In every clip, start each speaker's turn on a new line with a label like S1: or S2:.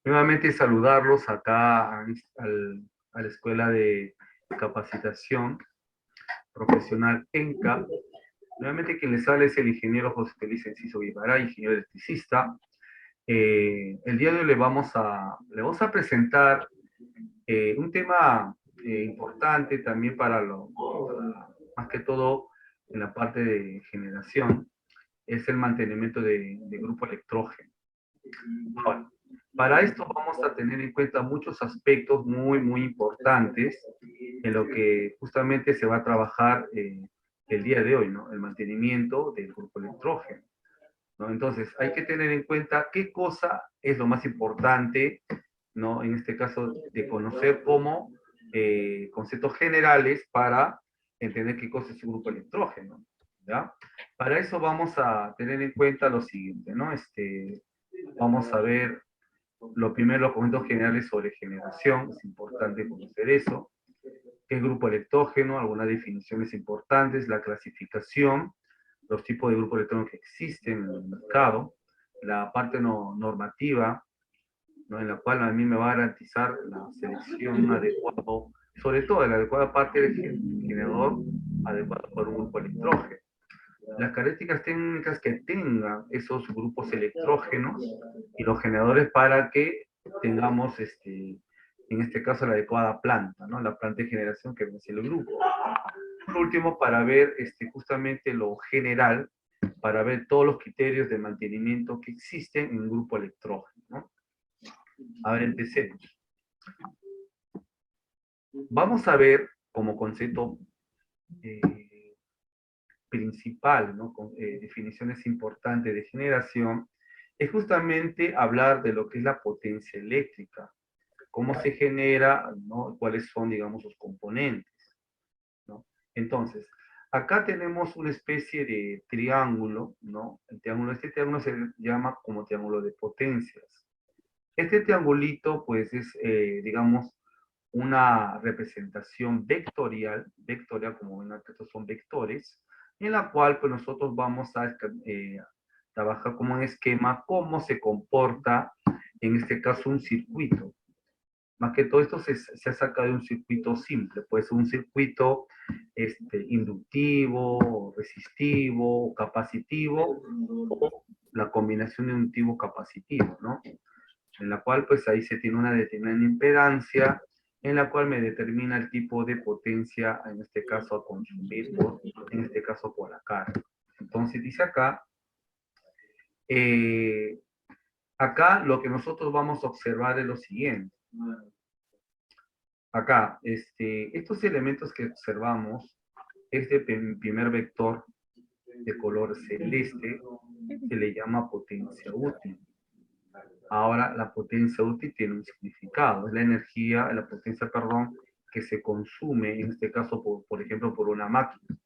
S1: Nuevamente saludarlos acá a la Escuela de Capacitación Profesional ENCA. Nuevamente quien les habla es el ingeniero José Feliz Enciso Guevara, ingeniero electricista. El día de hoy le vamos a presentar un tema importante también más que todo en la parte de generación, es el mantenimiento de grupo electrógeno. Ahora, para esto vamos a tener en cuenta muchos aspectos muy importantes en lo que justamente se va a trabajar el día de hoy, ¿no? El mantenimiento del grupo electrógeno, ¿no? Entonces, hay que tener en cuenta qué cosa es lo más importante, ¿no? En este caso, de conocer como conceptos generales para entender qué cosa es un grupo electrógeno, ¿ya? Para eso vamos a tener en cuenta lo siguiente, ¿no? Vamos a ver lo primero, los conceptos generales sobre generación, es importante conocer eso. ¿Qué es grupo electrógeno? Algunas definiciones importantes, la clasificación, los tipos de grupos electrógenos que existen en el mercado, la parte normativa, ¿no? En la cual a mí me va a garantizar la selección adecuada, sobre todo la adecuada parte del generador adecuado para un grupo electrógeno. Las características técnicas que tengan esos grupos electrógenos y los generadores para que tengamos, en este caso, la adecuada planta, ¿no? La planta de generación que vence el grupo. Por último, para ver justamente lo general, para ver todos los criterios de mantenimiento que existen en un grupo electrógeno, ¿no? A ver, empecemos. Vamos a ver como concepto eh, principal, ¿no? Con definiciones importantes de generación, es justamente hablar de lo que es la potencia eléctrica, cómo se genera, ¿no? Cuáles son, digamos, sus componentes, ¿no? Entonces, acá tenemos una especie de triángulo, ¿no? Este triángulo se llama como triángulo de potencias. Este triangulito, pues, es, digamos, una representación vectorial como ven acá, estos son vectores, en la cual pues nosotros vamos a trabajar como un esquema, cómo se comporta, en este caso, un circuito. Más que todo esto se ha sacado de un circuito simple, puede ser un circuito inductivo, resistivo, capacitivo, o la combinación de inductivo-capacitivo, ¿no? En la cual pues ahí se tiene una determinada impedancia, en la cual me determina el tipo de potencia, en este caso a consumir, en este caso por la carga. Entonces dice acá, eh, acá lo que nosotros vamos a observar es lo siguiente. Acá, estos elementos que observamos, este primer vector de color celeste se le llama potencia útil. Ahora, la potencia útil tiene un significado, es la energía, la potencia, perdón, que se consume, en este caso, por ejemplo, por una máquina,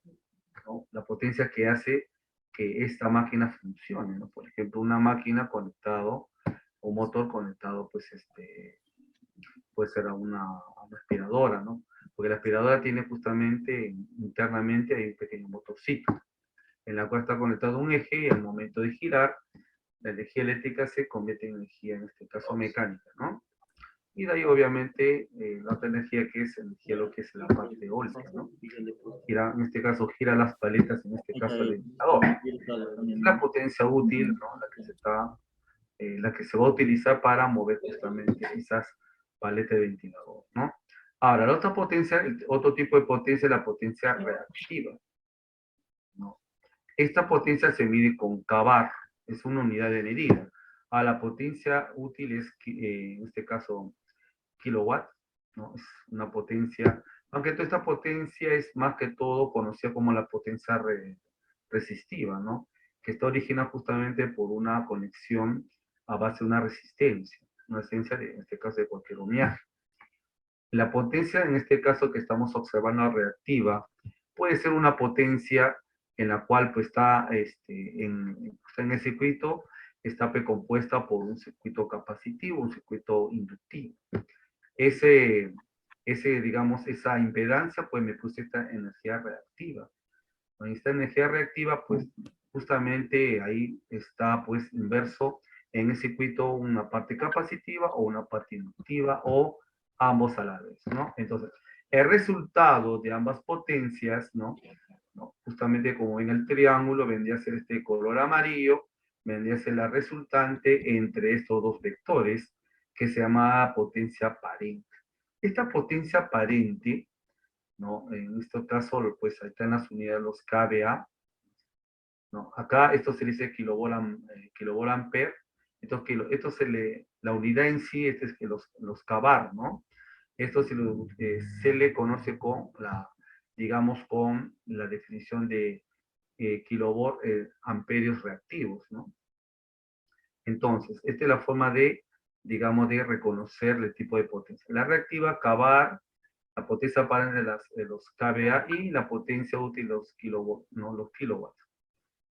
S1: ¿no? La potencia que hace que esta máquina funcione, ¿no? Por ejemplo, una máquina conectado, un motor conectado, pues, puede ser a una aspiradora, ¿no? Porque la aspiradora tiene justamente, internamente, hay un pequeño motorcito, en la cual está conectado un eje y al momento de girar, la energía eléctrica se convierte en energía, en este caso mecánica, ¿no? Y de ahí, obviamente, la otra energía que es energía, lo que es la parte eólica, ¿no? Gira, en este caso, gira las paletas, en este caso, el ventilador. La potencia útil, ¿no? La que se va a utilizar para mover justamente esas paletas de ventilador, ¿no? Ahora, la otra potencia, otro tipo de potencia es la potencia reactiva, ¿no? Esta potencia se mide con kVAR, es una unidad de medida. A la potencia útil es, en este caso, kilowatt, ¿no? Es una potencia, aunque toda esta potencia es más que todo conocida como la potencia resistiva, ¿no? Que está originada justamente por una conexión a base de una resistencia en este caso de cualquier ohmiaje. La potencia, en este caso que estamos observando reactiva, puede ser una potencia en la cual pues, está en el circuito, está compuesta por un circuito capacitivo, un circuito inductivo. Ese, digamos, esa impedancia, pues me puse esta energía reactiva. Con esta energía reactiva, pues justamente ahí está, pues, inverso en el circuito una parte capacitiva o una parte inductiva o ambos a la vez, ¿no? Entonces, el resultado de ambas potencias, ¿no? Justamente como en el triángulo vendría a ser este color amarillo, vendría a ser la resultante entre estos dos vectores que se llama potencia aparente. Esta potencia aparente, ¿no? En este caso, pues ahí están las unidades, los kVA, ¿no? Acá esto se dice kilovolt ampere, esto la unidad en sí, este es que los kVAR, ¿no? Esto se le conoce con digamos, con la definición de kilovolt amperios reactivos, ¿no? Entonces, esta es la forma de, digamos, de reconocer el tipo de potencia. La reactiva, kVAR, la potencia aparente de los kVA y la potencia útil, los kilovolts, ¿no? Los kilowatts.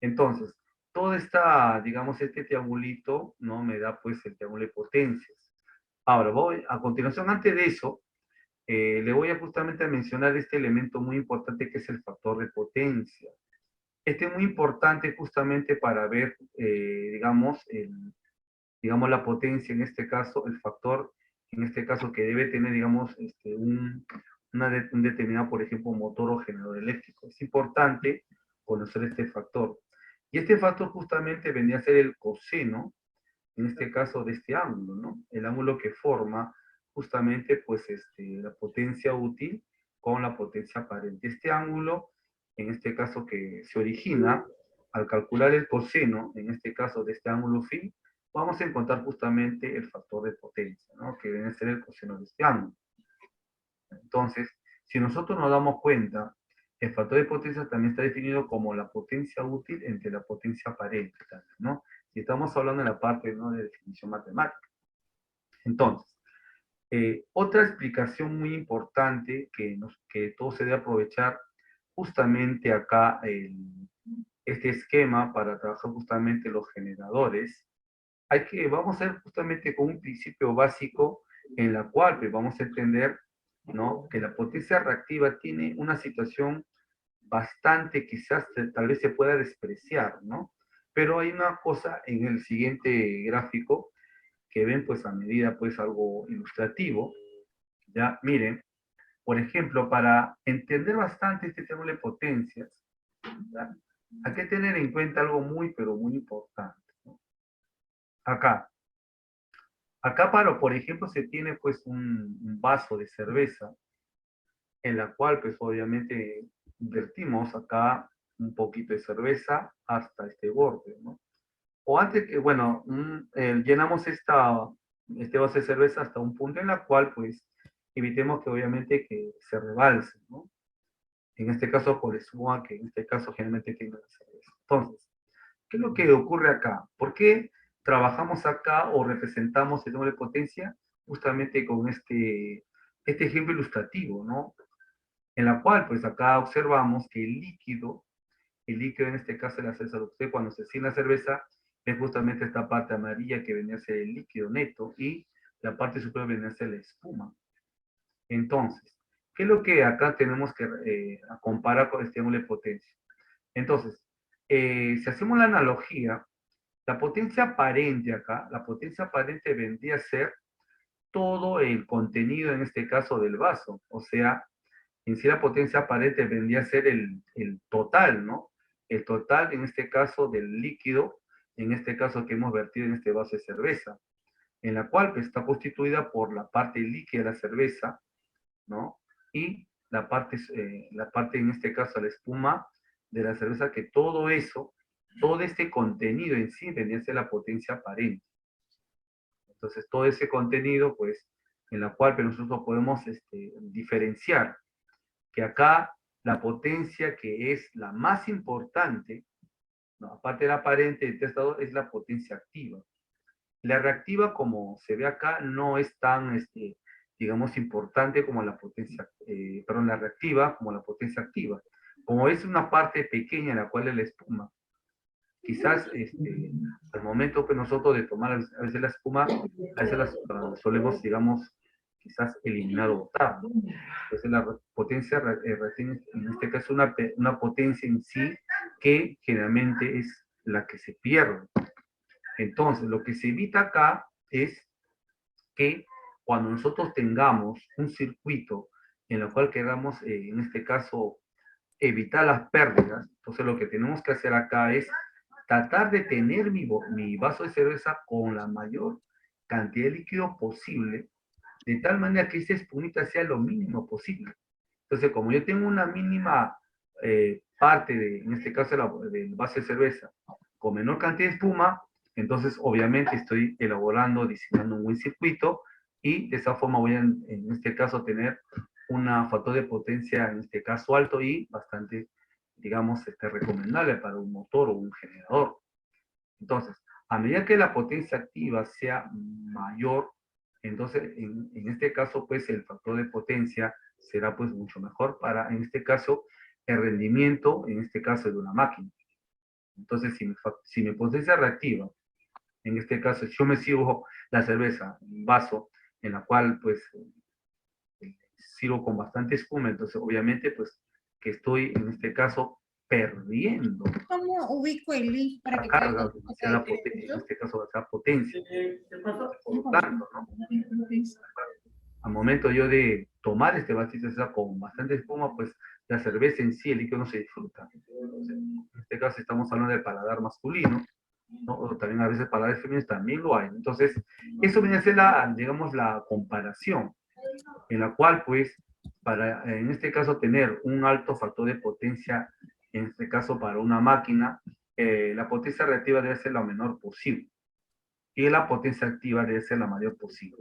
S1: Entonces, todo esta, digamos, este triangulito, ¿no? Me da pues el triángulo de potencias. Ahora, voy a continuación, antes de eso, le voy a justamente a mencionar este elemento muy importante que es el factor de potencia. Este es muy importante justamente para ver, digamos, la potencia en este caso, el factor en este caso que debe tener, digamos, un determinado, por ejemplo, motor o generador eléctrico. Es importante conocer este factor. Y este factor justamente vendría a ser el coseno, en este caso de este ángulo, ¿no? El ángulo que forma justamente, pues, la potencia útil con la potencia aparente. Este ángulo, en este caso que se origina, al calcular el coseno, en este caso de este ángulo phi, vamos a encontrar justamente el factor de potencia, ¿no? Que viene a ser el coseno de este ángulo. Entonces, si nosotros nos damos cuenta, el factor de potencia también está definido como la potencia útil entre la potencia aparente, ¿no? Si estamos hablando de la parte, ¿no?, de definición matemática. Entonces, otra explicación muy importante que todo se debe aprovechar justamente acá, este esquema para trabajar justamente los generadores, vamos a ver justamente con un principio básico en la cual pues, vamos a entender, ¿no?, que la potencia reactiva tiene una situación bastante, quizás tal vez se pueda despreciar, ¿no? Pero hay una cosa en el siguiente gráfico que ven pues a medida pues algo ilustrativo, ya miren, por ejemplo, para entender bastante este tema de potencias, ¿ya? Hay que tener en cuenta algo muy, pero muy importante, ¿no? Acá, por ejemplo, se tiene pues un vaso de cerveza en la cual pues obviamente vertimos acá un poquito de cerveza hasta este borde, ¿no? O antes que, bueno, llenamos este vaso de cerveza hasta un punto en la cual pues evitemos que obviamente que se rebalse, ¿no? En este caso por espuma, que en este caso generalmente tiene la cerveza. Entonces, ¿qué es lo que ocurre acá? ¿Por qué trabajamos acá o representamos el número de potencia justamente con este ejemplo ilustrativo, ¿no? En la cual, pues acá observamos que el líquido en este caso de la cerveza, cuando se sirve la cerveza, es justamente esta parte amarilla que venía a ser el líquido neto y la parte superior venía a ser la espuma. Entonces, ¿qué es lo que acá tenemos que comparar con este ángulo de potencia? Entonces, si hacemos la analogía, la potencia aparente acá, la potencia aparente vendría a ser todo el contenido, en este caso, del vaso. O sea, en sí la potencia aparente vendría a ser el total, ¿no? El total, en este caso, del líquido, en este caso que hemos vertido en este vaso de cerveza, en la cual pues, está constituida por la parte líquida de la cerveza, ¿no? Y la parte, en este caso, la espuma de la cerveza, que todo eso, todo este contenido en sí vendría a ser la potencia aparente. Entonces, todo ese contenido, pues, en la cual pues, nosotros podemos diferenciar que acá la potencia que es la más importante, ¿no?, aparte de la aparente del testador, es la potencia activa. La reactiva, como se ve acá, no es tan, digamos, importante como la potencia, la reactiva como la potencia activa. Como es una parte pequeña en la cual es la espuma, quizás al momento que nosotros de tomar a veces la espuma, a veces la solemos, digamos, quizás eliminar o botar, ¿no? Entonces la potencia reactiva en este caso es una potencia en sí que generalmente es la que se pierde. Entonces, lo que se evita acá es que cuando nosotros tengamos un circuito en el cual queramos, en este caso, evitar las pérdidas, entonces lo que tenemos que hacer acá es tratar de tener mi vaso de cerveza con la mayor cantidad de líquido posible, de tal manera que esa espumita sea lo mínimo posible. Entonces, como yo tengo una mínima parte, en este caso, del vaso de cerveza, con menor cantidad de espuma, entonces obviamente estoy elaborando, diseñando un buen circuito y de esa forma voy a, en este caso, tener un factor de potencia, en este caso alto y bastante, digamos, recomendable para un motor o un generador. Entonces, a medida que la potencia activa sea mayor, entonces en este caso, pues el factor de potencia será pues mucho mejor para, en este caso, el rendimiento, en este caso, de una máquina. Entonces, si mi potencia reactiva, en este caso, yo me sirvo la cerveza en un vaso, en la cual pues sirvo con bastante espuma, entonces obviamente pues que estoy en este caso perdiendo
S2: ¿Cómo ubico el link para
S1: la
S2: que
S1: carga,
S2: traiga
S1: demasiada potencia, en este caso demasiada potencia. Por lo tanto, ¿no? Al momento yo de tomar este vasito de cerveza con bastante espuma, pues la cerveza en sí, el líquido no se disfruta. Entonces, en este caso estamos hablando del paladar masculino, ¿no? O también a veces paladares femeninos también lo hay. Entonces, eso viene a ser la, digamos, la comparación, en la cual, pues, para, en este caso, tener un alto factor de potencia, en este caso para una máquina, la potencia reactiva debe ser la menor posible y la potencia activa debe ser la mayor posible.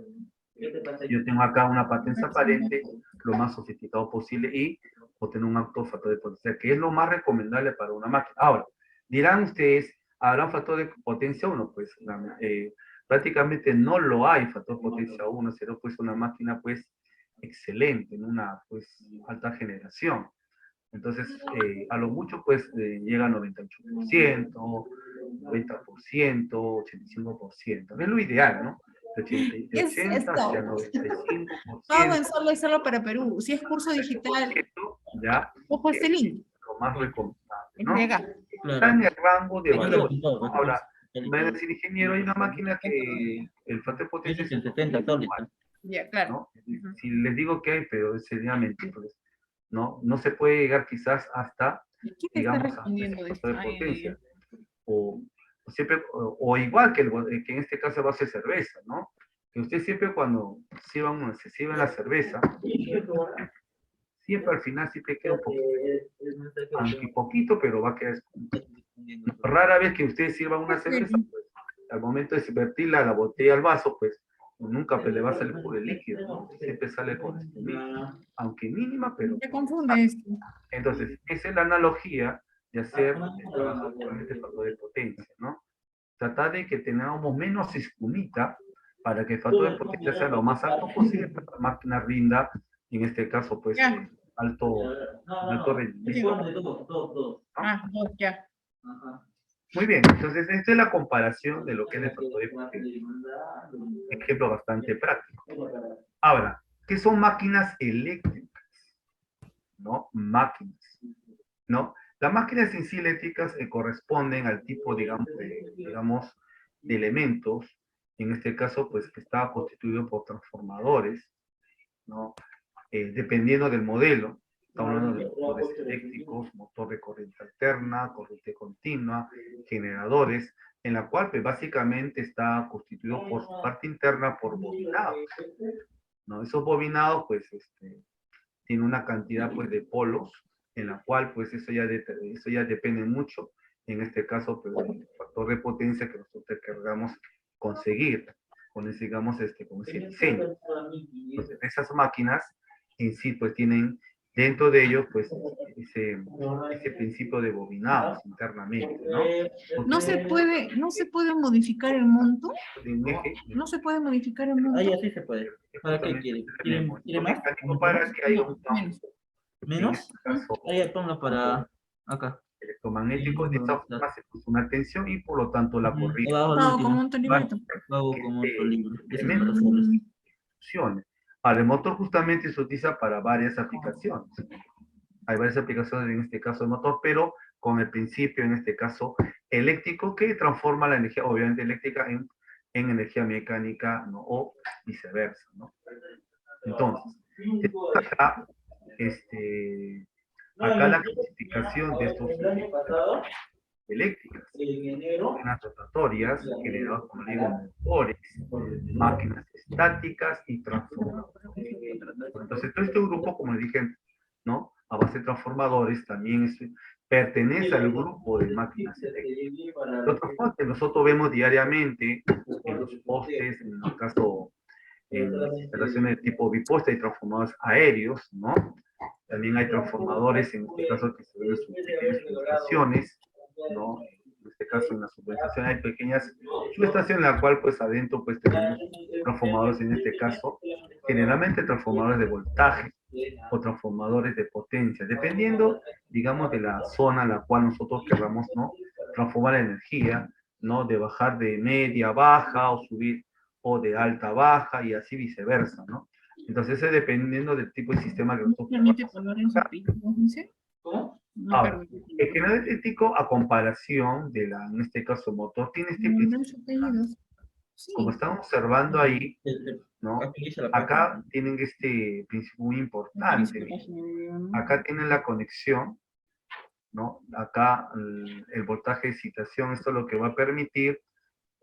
S1: Yo tengo acá una potencia aparente lo más sofisticado posible y obtener un alto factor de potencia, que es lo más recomendable para una máquina. Ahora, dirán ustedes, ¿habrá un factor de potencia 1? Pues prácticamente no lo hay factor de potencia 1, será pues una máquina pues excelente, en una pues alta generación. Entonces, a lo mucho pues llega a 98%, 90%, 85%. Es lo ideal, ¿no? De 80, de
S2: Es
S1: 80 hacia
S2: esto.
S1: 95%,
S2: Pago en solo y solo para Perú. Si es curso digital,
S1: 90%, ya
S2: ojo
S1: es
S2: este link.
S1: lo más recomendable, ¿no?
S2: Entrega.
S1: Está
S3: Claro.
S1: en el rango de
S3: Aquí te lo
S1: valores,
S3: pintó,
S1: ¿no?
S3: pues,
S1: Ahora,
S3: el-
S1: me van a decir, ingeniero, hay una máquina que el factor de
S3: ese
S1: potencia
S3: es
S1: es
S3: el 70
S1: igual,
S3: actual.
S2: Ya, claro.
S1: ¿no? Si les digo que hay, pero sería mentira, pues, ¿no? No se puede llegar quizás hasta,
S2: ¿Y quién te está
S1: digamos, hasta ese
S2: respondiendo de esto?
S1: factor de
S2: Ay, ay, ay.
S1: potencia. O siempre, o igual que, que en este caso va a ser cerveza, ¿no? Que usted siempre cuando se sirve la cerveza, siempre al final siempre queda un poquito, aunque poquito, pero va a quedar. Rara vez que usted sirva una cerveza, pues, al momento de vertirla la botella al vaso, pues nunca pues, le va a salir por el líquido, ¿no? Siempre sale por el líquido, aunque mínima, pero
S2: Me confunde esto.
S1: entonces, esa es la analogía de hacer, de trabajar con este factor de potencia, ¿no? Tratar de que tengamos menos espumita para que el factor de potencia sea lo más alto posible para que la máquina rinda, en este caso, pues,
S2: Ya.
S1: alto rendimiento, ¿no?
S2: Ah, dos, ya.
S1: Muy bien, entonces esta es la comparación de lo que es el factor de potencia. Ejemplo bastante práctico. Ahora, ¿qué son máquinas eléctricas? ¿No? Máquinas, ¿no? Las máquinas en sí eléctricas corresponden al tipo, digamos, de elementos, en este caso, pues, que está constituido por transformadores, ¿no? Dependiendo del modelo, estamos hablando de motores eléctricos, motor de corriente alterna, corriente continua, generadores, en la cual, pues, básicamente está constituido por su parte interna por bobinados, ¿no? Esos bobinados, pues, tiene una cantidad pues de polos, en la cual pues eso ya depende mucho, en este caso pues del factor de potencia que nosotros queramos conseguir con ese, digamos, con ese diseño. Entonces, esas máquinas en sí pues tienen dentro de ellos pues ese principio de bobinados internamente, ¿no?
S2: No se puede modificar el monto.
S1: En eje,
S2: No se puede modificar el
S3: Ahí
S2: monto.
S3: así se puede.
S1: es
S3: ¿Para qué
S1: justamente
S3: quiere?
S1: el
S3: ¿Quiere más?
S1: mecánico para que haya
S2: No, menos.
S1: en
S3: ¿Menos?
S1: este caso,
S3: Ahí ponlo para acá.
S1: electromagnético, de esta forma se puso una tensión y por lo tanto la corriente
S3: Abajo el
S2: Pago con
S3: último.
S2: monto librito.
S3: Hago
S1: que
S3: como otro libro. Ese es para
S1: elementos
S3: solos.
S1: funcione. Ahora, el motor justamente se utiliza para varias aplicaciones. Hay varias aplicaciones en este caso del motor, pero con el principio, en este caso, eléctrico, que transforma la energía, obviamente eléctrica, en energía mecánica, ¿no? O viceversa, ¿no? Entonces, acá, acá la clasificación de estos eléctricas, máquinas rotatorias, generadas, como digo, motores, máquinas estáticas y transformadores. Entonces, todo este grupo, como les dije, ¿no? A base de transformadores, también pertenece al grupo de máquinas eléctricas. De otra forma, que nosotros vemos diariamente en los postes, en el caso, en las instalaciones de tipo biposta y transformadores aéreos, ¿no? También hay transformadores, en este caso, que se ven en sus pequeñas subestaciones, ¿no? En este caso, en la subestación hay pequeñas subestaciones en la cual, pues, adentro, pues, tenemos transformadores, en este caso, generalmente transformadores de voltaje o transformadores de potencia, dependiendo, digamos, de la zona en la cual nosotros queramos, ¿no? Transformar la energía, ¿no? De bajar de media a baja o subir, o de alta a baja, y así viceversa, ¿no? Entonces, es dependiendo del tipo de sistema que
S2: ¿No
S1: nosotros
S2: permite
S1: queramos
S2: poner en su
S1: aplicar.
S2: apellido, José? No
S1: Ahora,
S2: permite
S1: el
S2: ponerlo.
S1: general eléctrico, a comparación de la, en este caso, motor, tiene este
S2: No en
S1: principio.
S2: su apellido.
S1: Como
S2: Sí.
S1: estamos observando ahí, ¿no?
S3: Actualiza la página.
S1: Acá tienen este principio muy
S2: Utiliza
S1: importante.
S2: la
S1: ¿Miren?
S2: página de video, ¿no?
S1: Acá tienen la conexión, ¿no? Acá el voltaje de excitación, esto es lo que va a permitir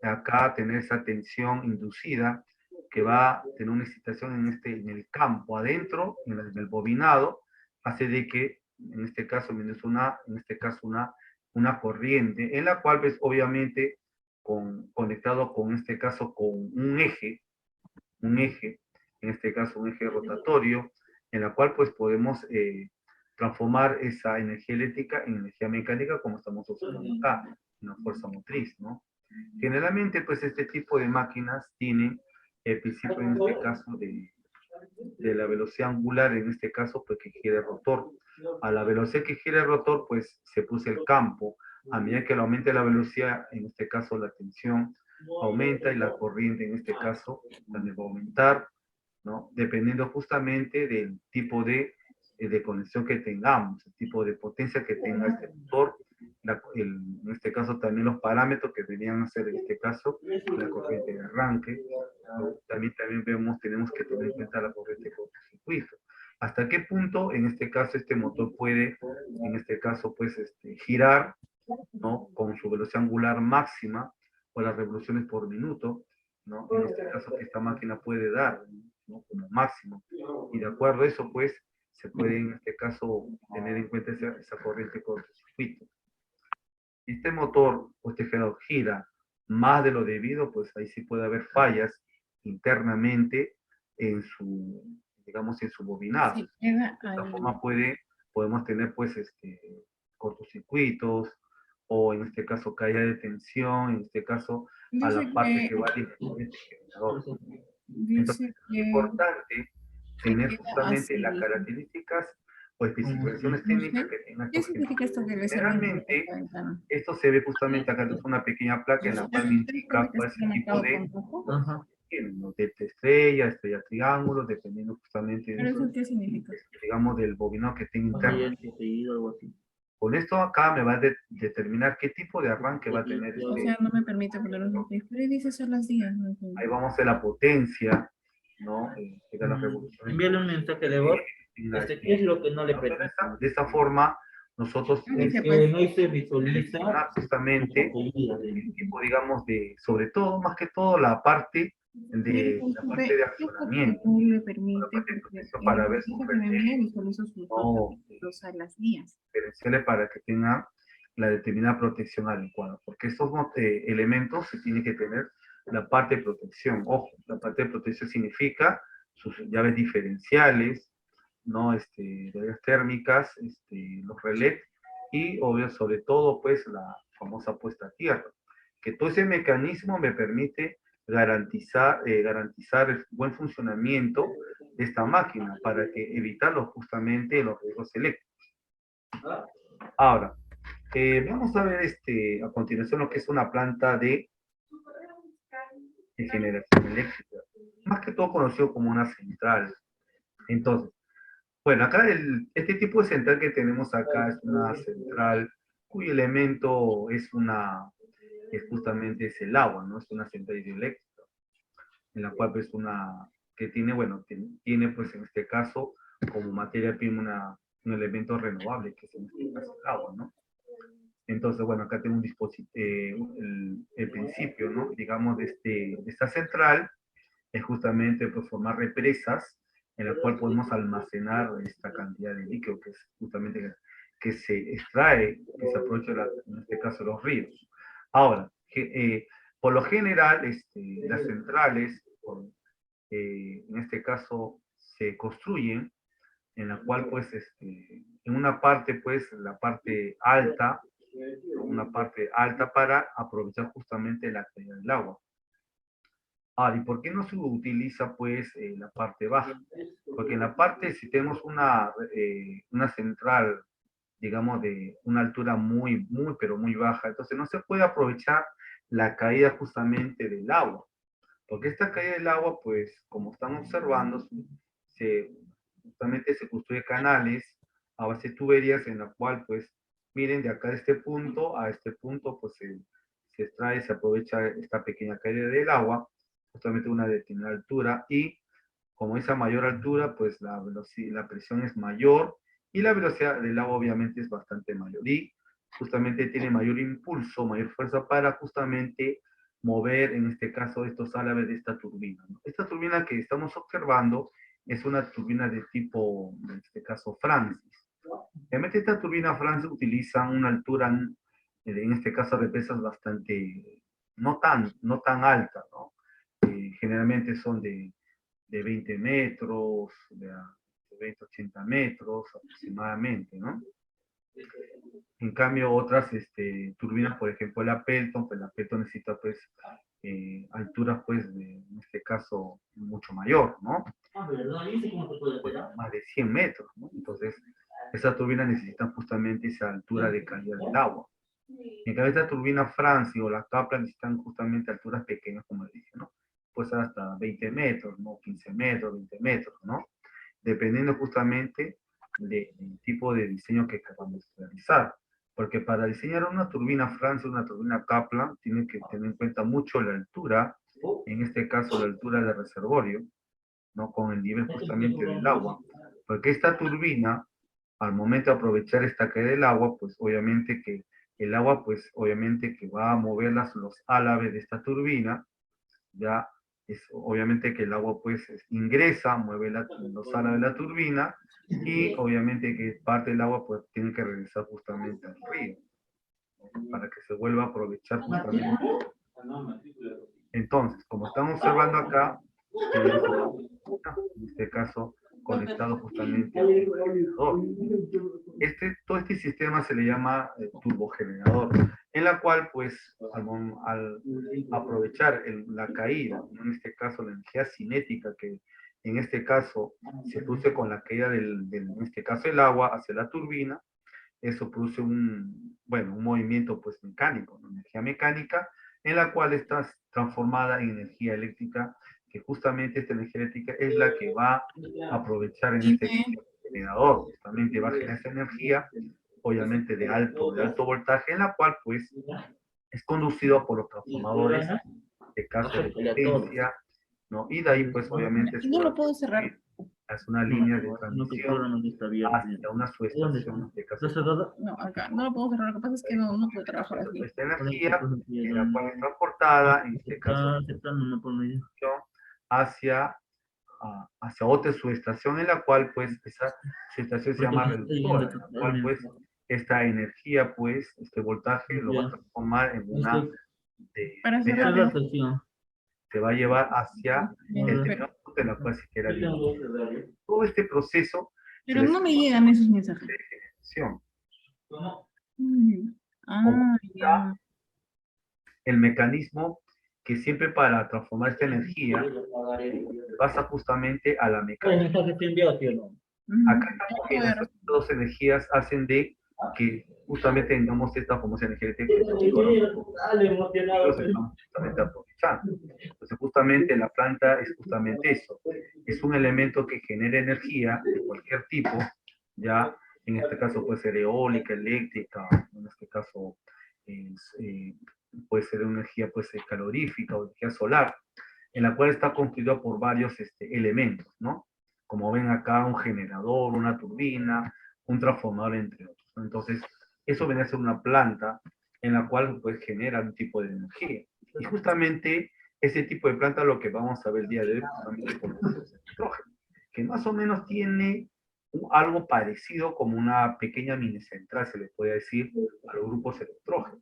S1: acá tener esa tensión inducida, que va a tener una excitación en el campo adentro, en el bobinado, hace de que, en este caso, una corriente, en la cual, pues, obviamente, conectado con, en este caso, con un eje, en este caso un eje rotatorio, en la cual, pues, podemos transformar esa energía eléctrica en energía mecánica, como estamos observando acá, una fuerza motriz, ¿no? Generalmente, pues, este tipo de máquinas tienen el principio, en este caso, de la velocidad angular, en este caso, pues, que gira el rotor. A la velocidad que gira el rotor, pues, se puso el campo. A medida que aumente la velocidad, en este caso, la tensión aumenta, y la corriente, en este caso, también va a aumentar, ¿no? Dependiendo justamente del tipo de conexión que tengamos, el tipo de potencia que tenga este motor, en este caso también los parámetros que deberían ser, en este caso, la corriente de arranque, ¿no? También tenemos que tener en cuenta la corriente de cortocircuito. ¿Hasta qué punto, en este caso, este motor puede, en este caso, pues, girar, ¿no? Con su velocidad angular máxima, o las revoluciones por minuto, ¿no? En este caso, que esta máquina puede dar, ¿no? Como máximo. Y de acuerdo a eso, pues, se puede, en este caso, tener en cuenta esa corriente cortocircuito. Si este motor o este generador gira más de lo debido, pues ahí sí puede haber fallas internamente en su, digamos, en su bobinado.
S2: Se queda
S1: De esta
S2: ahí.
S1: forma podemos tener, pues, cortocircuitos, o en este caso caída de tensión, en este caso a
S2: Dice
S1: la parte
S2: que,
S1: que va a alimentar este generador. Entonces,
S2: dice
S1: es
S2: que
S1: importante
S2: se
S1: tener
S2: queda
S1: justamente
S2: así,
S1: las
S2: dice.
S1: características o especificaciones
S2: No
S1: técnicas
S2: sé.
S1: que tenga
S2: ¿Qué
S1: estos
S2: significa
S1: generadores.
S2: esto que le salió en
S1: Generalmente,
S2: la ventana?
S1: esto se ve justamente acá, es una pequeña placa en la cual me
S2: ¿Te das cuenta
S1: indica
S2: que
S1: cuál es
S2: está
S1: el tipo
S2: marcado
S1: de,
S2: con rojo?
S3: Ajá.
S1: ¿no? De estrella, estrella triángulo, dependiendo justamente
S2: ¿Pero
S1: de,
S2: eso qué significa?
S1: digamos, del bobinado que tenga
S3: Ajá, ya
S1: interno.
S3: el apellido, algo así.
S1: Con esto acá me va a determinar qué tipo de arranque va a tener
S2: O sea, no me permite poner un pero dice son las días, no entiendo.
S1: ahí vamos a ver la potencia, ¿no? Las revoluciones.
S3: Envíale un mensaje de voz. ¿Qué es lo que no le
S1: ¿no?
S3: permite?
S1: De esta forma, nosotros
S2: Dice,
S3: Es
S2: pues,
S3: que no se visualiza
S1: seleccionar justamente
S3: apellido.
S1: el tipo, digamos, sobre todo, más que todo, la parte
S2: mire,
S1: de
S2: consulté, ¿qué es lo que
S1: accionamiento,
S2: no le
S1: la
S2: permite?
S1: parte de
S2: Porque
S1: protección
S2: en el
S1: para ver sus
S2: mensaje que me envía
S1: reflejos,
S2: visualizo sus dos
S1: no
S2: capítulos a las días.
S1: diferenciales, para que tenga la determinada protección adecuada, porque estos elementos se tiene que tener la parte de protección. Ojo, la parte de protección significa sus llaves diferenciales, ¿no? Llaves térmicas, los relés, y obvio, sobre todo, pues, la famosa puesta a tierra, que todo ese mecanismo me permite garantizar el buen funcionamiento de esta máquina, para que evitarlo justamente los riesgos eléctricos. Ahora, vamos a ver a continuación lo que es una planta de generación eléctrica, más que todo conocido como una central. Entonces, bueno, acá este tipo de central que tenemos acá es una central cuyo elemento es justamente es el agua, ¿no? Es una central hidroeléctrica, en la cual pues que tiene, bueno, tiene pues en este caso como materia prima un elemento renovable, que es en este caso el agua, ¿no? Entonces, bueno, acá tengo un dispositivo, el principio, ¿no? Digamos, de esta central es justamente pues, formar represas en la cual podemos almacenar esta cantidad de líquido que es justamente que se extrae, que se aprovecha en este caso los ríos. Ahora, por lo general, las centrales, en este caso, se construyen en la cual pues en una parte pues la parte alta, una parte alta para aprovechar justamente la caída del agua. Ah, ¿y por qué no se utiliza pues la parte baja? Porque en la parte, si tenemos una central, digamos, de una altura pero muy baja, entonces no se puede aprovechar la caída justamente del agua. Porque esta caída del agua, pues, como están observando, justamente se construye canales a base de tuberías en la cual, pues, miren, de acá de este punto a este punto, pues, se extrae, se aprovecha esta pequeña caída del agua, justamente una determinada altura, y como esa mayor altura, pues, la presión es mayor, y la velocidad del agua obviamente es bastante mayor, y justamente tiene mayor impulso, mayor fuerza para justamente mover, en este caso, estos álabes de esta turbina, ¿no? Esta turbina que estamos observando es una turbina de tipo, en este caso, Francis. Realmente esta turbina Francis utiliza una altura, en este caso, de represas bastante, no tan alta, ¿no? Generalmente son de 20 metros, de 20, 80 metros aproximadamente, ¿no? En cambio, otras turbinas, por ejemplo, pues la Pelton necesita, pues, alturas, pues, en este caso, mucho mayor, ¿no? Más de 100 metros, ¿no? Entonces, esas turbinas necesitan justamente esa altura de caída del agua. En cambio, esta turbina Francis o la Kaplan necesitan justamente alturas pequeñas, como les dije, ¿no? Pues hasta 20 metros, ¿no? 15 metros, 20 metros, ¿no? Dependiendo justamente del tipo de diseño que queramos realizar. Porque para diseñar una turbina Francis, una turbina Kaplan, tiene que tener en cuenta mucho la altura, en este caso la altura del reservorio, ¿no? Con el nivel justamente del agua. Porque esta turbina, al momento de aprovechar esta caída del agua, pues obviamente que el agua, pues obviamente que va a mover los álabes de esta turbina, ya es obviamente que el agua pues ingresa, mueve los álabes de la turbina, y obviamente que parte del agua pues tiene que regresar justamente al río, ¿no? Para que se vuelva a aprovechar justamente. Entonces, como estamos observando acá, en este caso, conectado justamente al generador. Todo este sistema se le llama turbogenerador, en la cual, pues, al aprovechar la caída, en este caso la energía cinética que en este caso se produce con la caída en este caso el agua hacia la turbina, eso produce bueno, un movimiento pues mecánico, ¿no? Energía mecánica, en la cual está transformada en energía eléctrica, que justamente esta energía eléctrica es la que va a aprovechar en este generador, justamente va a generar esa energía, obviamente de alto voltaje, en la cual pues es conducido por los transformadores, de caso de potencia, ¿no? Y de ahí pues obviamente
S2: No lo puedo cerrar.
S1: es una línea de transmisión hacia una subestación de caso.
S2: No, acá. No lo puedo cerrar. Lo que pasa es que no puedo trabajar así.
S1: Esta energía, en la cual es transportada, en este caso, hacia, hacia otra subestación, en la cual, pues, esa subestación se llama reductora, en la cual, pues, esta energía, pues, este voltaje lo va a transformar en una
S2: Para cerrar.
S1: se va a llevar hacia el determinado punto en la cual se quiera dirigir. Todo este proceso.
S2: Pero no me llegan esos mensajes.
S1: De generación.
S2: Ya.
S1: El mecanismo que siempre para transformar esta energía se basa justamente a la mecánica. Acá estas dos energías hacen de que justamente tengamos esta famosa energía eléctrica que los estamos justamente aprovechando. Entonces justamente la planta es justamente eso, es un elemento que genera energía de cualquier tipo, ya En este caso puede ser eólica, eléctrica, en este caso puede ser energía pues, calorífica o energía solar, en la cual está constituida por varios elementos, ¿no? Como ven acá, un generador, una turbina, un transformador, entre otros. Entonces, eso viene a ser una planta en la cual pues genera un tipo de energía. Y justamente ese tipo de planta es lo que vamos a ver el día de hoy, justamente con los electrógenos, que más o menos tiene algo parecido como una pequeña mini central, se le puede decir, a los grupos electrógenos.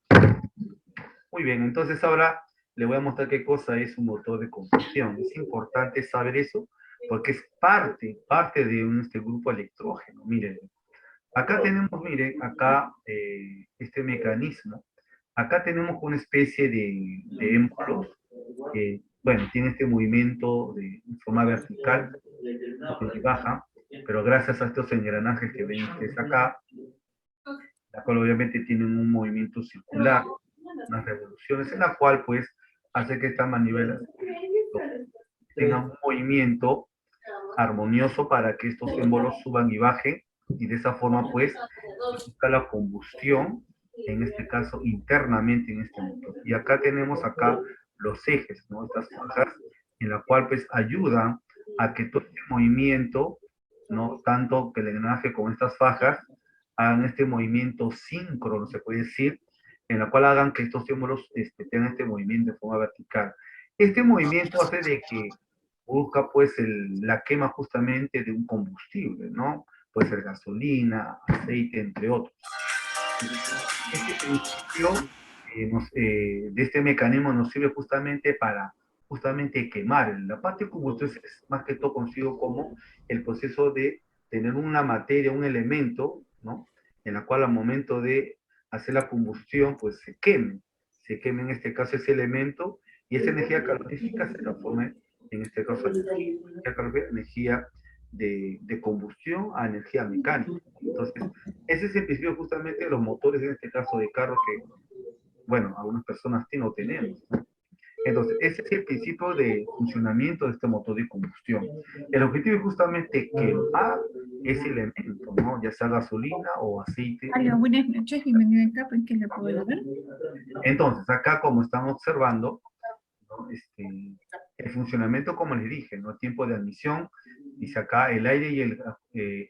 S1: Muy bien, entonces ahora le voy a mostrar qué cosa es un motor de combustión. Es importante saber eso porque es parte de este grupo electrógeno. Miren, acá tenemos, miren, acá este mecanismo. Acá tenemos una especie de émbolos que, bueno, tiene este movimiento de forma vertical, y baja, pero gracias a estos engranajes que ven ustedes acá, la cual obviamente tienen un movimiento circular, unas revoluciones, en la cual pues hace que estas manivelas tengan un movimiento armonioso para que estos émbolos suban y bajen, y de esa forma pues busca la combustión, en este caso internamente en este motor. Y acá tenemos acá los ejes, ¿no? Estas fajas, en la cual pues ayudan a que todo este movimiento, ¿no? Tanto que el engranaje como estas fajas hagan este movimiento síncrono, se puede decir, en la cual hagan que estos émbolos tengan este movimiento de forma vertical. Este movimiento hace de que busca pues la quema justamente de un combustible, ¿no? Puede ser gasolina, aceite, entre otros. Este principio de este mecanismo nos sirve justamente para justamente quemar. La parte de combustión es más que todo conocido como el proceso de tener una materia, un elemento, ¿no? En la cual al momento de hacer la combustión, pues se queme en este caso ese elemento, y esa energía calorífica se transforma en este caso energía de combustión a energía mecánica. Entonces, ese es el principio justamente de los motores, en este caso de carro, que, bueno, algunas personas no tenemos, ¿no? Entonces, ese es el principio de funcionamiento de este motor de combustión. El objetivo es justamente quemar ese elemento, ¿no? Ya sea gasolina o aceite.
S2: Hola, buenas noches, bienvenido acá, ¿en qué le puedo ayudar?
S1: Entonces, acá como están observando, ¿no? El funcionamiento, como les dije, ¿no? El tiempo de admisión, dice acá el aire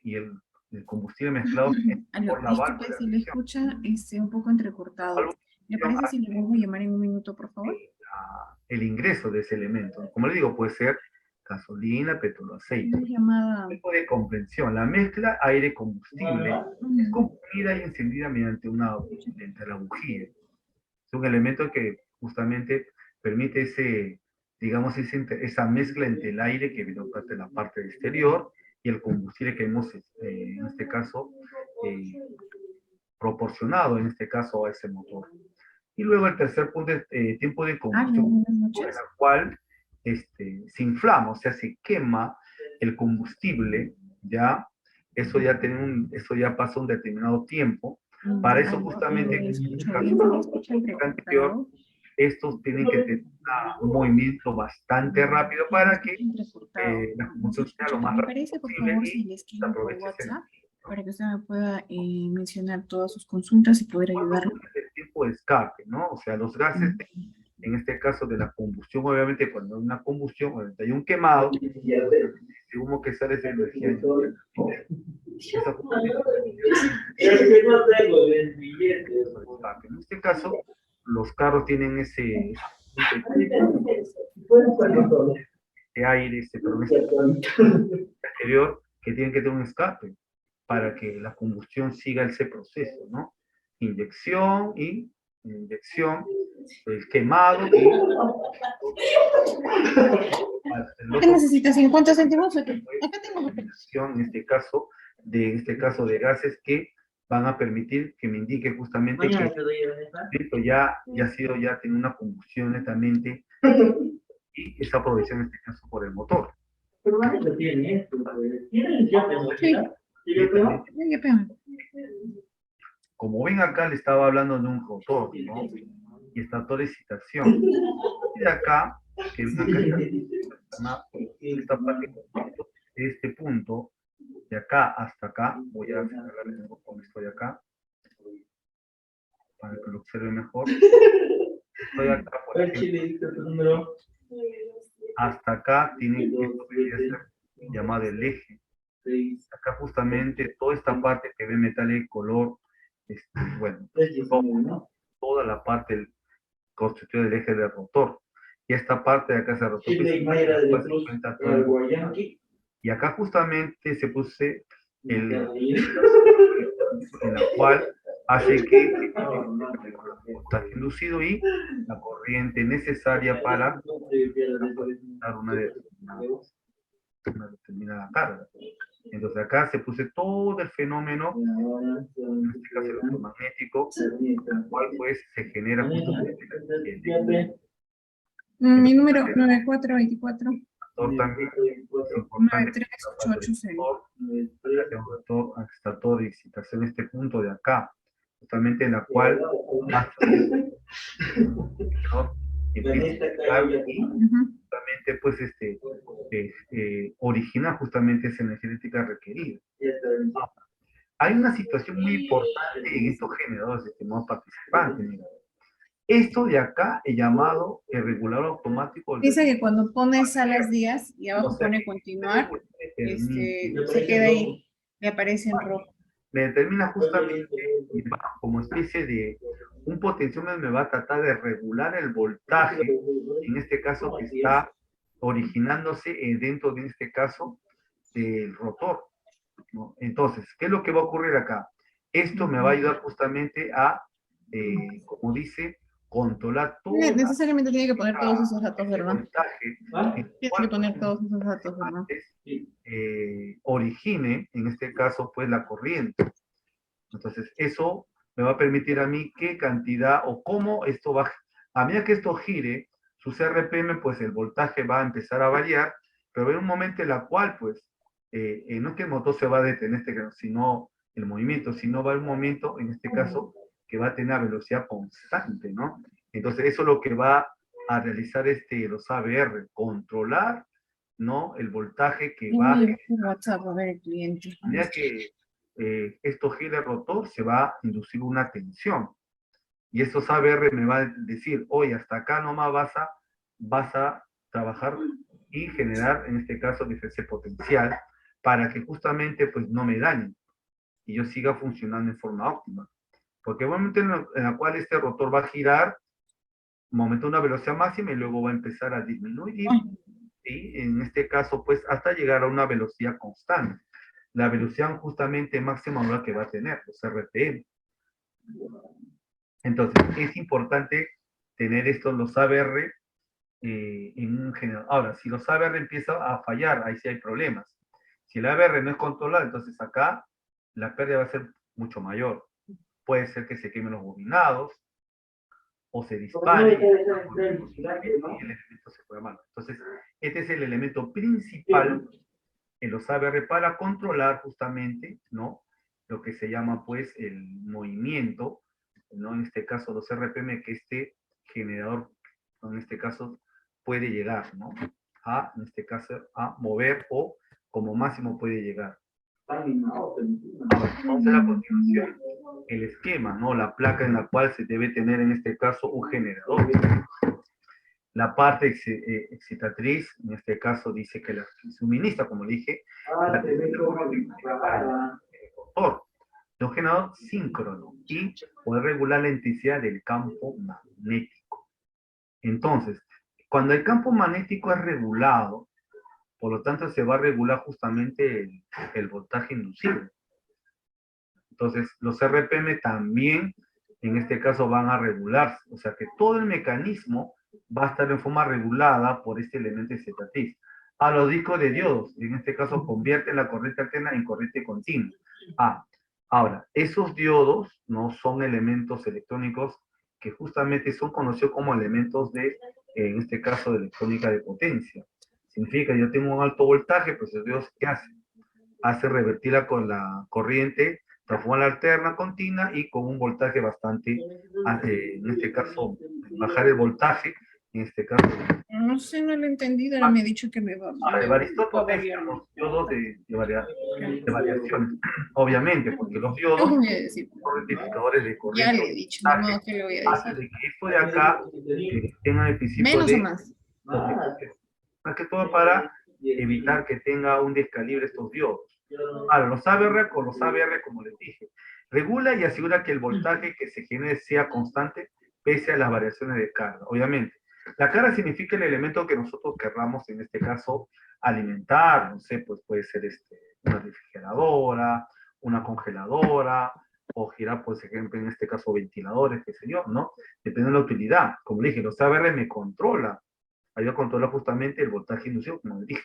S1: y el combustible mezclados por la válvula
S2: Disculpe
S1: de
S2: si le
S1: admisión.
S2: escucha un poco entrecortado. ¿Le parece si le vuelvo a llamar en un minuto, por favor?
S1: El ingreso de ese elemento. Como le digo, puede ser gasolina, petróleo, aceite.
S2: Una llamada.
S1: Tipo de comprensión. La mezcla aire-combustible es comprimida y encendida mediante la bujía. Es un elemento que justamente permite digamos, esa mezcla entre el aire que viene de la parte exterior y el combustible que hemos, en este caso, proporcionado, en este caso, a ese motor. Y luego el tercer punto es tiempo de combustión, en la cual se inflama, o sea, se quema el combustible, ya, eso ya pasa un determinado tiempo. Para eso justamente, en el caso anterior, estos tienen que tener un movimiento bastante rápido para que la combustión sea lo más rápido posible y se aproveche ese
S2: para que usted me pueda mencionar todas sus consultas y poder ayudarlo.
S1: el tiempo de escape, ¿no? O sea, los gases, en este caso de la combustión, obviamente cuando hay una combustión, obviamente hay un quemado, el humo que sale es de energía. En este caso, los carros tienen ese aire, exterior, que tienen que tener un escape para que la combustión siga ese proceso, ¿no? Inyección, el quemado y...
S2: ¿Qué necesita? ¿50 céntimos? Acá tengo.
S1: En este caso de gases que van a permitir que me indique justamente que esto ya tiene una combustión netamente y esa aprovechación en este caso por el motor.
S3: Pero no tiene esto, ¿tiene ya
S1: Como ven acá, le estaba hablando de un rotor, ¿no? Y esta toda excitación. Y de acá, que ven acá esta parte, este punto, de acá hasta acá, voy a cerrar con esto de acá, para que lo observe mejor. Estoy acá, por ejemplo, hasta acá tiene que esto debería ser llamado el eje. Acá justamente toda esta parte que ve metal de color, bueno, toda la parte constituida del eje del rotor. Y esta parte de acá se rotor y acá justamente se puse en la cual hace que está inducido y la corriente necesaria para dar una determinada carga. Entonces acá se puse todo el fenómeno, en este caso electromagnético, el cual pues se genera justamente
S2: Mi número 9424.
S1: también es importante
S2: 93880.
S1: está todo de excitación este punto de acá, justamente en la cual empieza a y justamente pues origina justamente esa energía eléctrica requerida. Hay una situación muy importante en estos generadores, estimados participantes. Mira. Esto de acá es llamado el regulador automático.
S2: Dice que cuando pones a las días y abajo pone continuar, se queda ahí y aparece en rojo.
S1: Me determina justamente como especie de un potenciómetro, me va a tratar de regular el voltaje, en este caso que está originándose dentro de este caso del rotor, ¿no? Entonces, ¿qué es lo que va a ocurrir acá? Esto me va a ayudar justamente a, como dice, controlar todo.
S2: Necesariamente tiene que poner todos esos datos, ¿verdad?
S1: Voltaje,
S2: Tiene que poner todos esos datos, ¿verdad?
S1: Origine, en este caso, pues la corriente. Entonces, eso me va a permitir a mí qué cantidad o cómo esto va, a medida que esto gire, su CRPM, pues el voltaje va a empezar a variar, pero en un momento en la cual, pues, no es que el motor se va a detener, sino el movimiento, sino va a un momento, en este caso, que va a tener velocidad constante, ¿no? Entonces, eso es lo que va a realizar los ABR, controlar, ¿no? El voltaje que va a
S2: WhatsApp, a ver el cliente.
S1: a medida que esto gira el rotor, se va a inducir una tensión. Y estos ABR me va a decir, oye, hasta acá nomás vas a trabajar y generar, en este caso, diferencia potencial para que justamente pues no me dañen y yo siga funcionando en forma óptima. Porque hay un momento en la cual este rotor va a girar, un momento una velocidad máxima y luego va a empezar a disminuir y en este caso pues hasta llegar a una velocidad constante. La velocidad justamente máxima no la que va a tener, los RPM. Entonces, es importante tener estos, los ABR, en un generador. Ahora, si los ABR empiezan a fallar, ahí sí hay problemas. Si el ABR no es controlado, entonces acá la pérdida va a ser mucho mayor. Puede ser que se quemen los bobinados, o se dispare, y el elemento se puede mal. Entonces, este es el elemento principal en los ABR para controlar justamente, ¿no? Lo que se llama, pues, el movimiento, ¿no? En este caso, los RPM que este generador, en este caso, puede llegar, ¿no? En este caso, a mover o como máximo puede llegar. Entonces, a continuación, el esquema, ¿no? La placa en la cual se debe tener, en este caso, un generador. La parte excitatriz, en este caso, dice que la suministra, como dije, la motor, un generador síncrono y puede regular la intensidad del campo magnético. Entonces, cuando el campo magnético es regulado, por lo tanto, se va a regular justamente el voltaje inducido. Entonces, los RPM también, en este caso, van a regularse. O sea que todo el mecanismo va a estar en forma regulada por este elemento excitatriz. A los discos de diodos, en este caso, convierten la corriente alterna en corriente continua. Ahora, esos diodos no son elementos electrónicos que justamente son conocidos como elementos de, en este caso, de electrónica de potencia. Significa que yo tengo un alto voltaje, pues el diodo, ¿qué hace? Hace revertir con la corriente, transforma la alterna continua y con un voltaje bastante, en este caso, bajar el voltaje en este caso.
S2: No sé, no lo he entendido, ahora me ha dicho que me va
S1: El varistor
S2: va a
S1: potencia
S2: variar.
S1: los diodos de variaciones, obviamente, porque los
S2: Yo
S1: diodos
S2: voy a decir,
S1: son rectificadores de
S2: ya
S1: corriente
S2: le
S1: o
S2: he dicho, ni
S1: voltaje,
S2: modo que le voy a
S1: hace
S2: decir.
S1: de que esto de acá tenga el principio
S2: ¿Menos o
S1: de
S2: más?
S1: potencia. Más que todo para evitar que tenga un descalibre estos diodos. Ahora, los ABR con los ABR, como les dije, regula y asegura que el voltaje que se genere sea constante pese a las variaciones de carga. Obviamente, la carga significa el elemento que nosotros querramos, en este caso, alimentar. No sé, pues puede ser una refrigeradora, una congeladora, o girar, por ejemplo, en este caso, ventiladores, qué sé yo, ¿no? Depende de la utilidad. Como dije, los ABR me controla. Ayuda a controlar justamente el voltaje inducido, como les dije,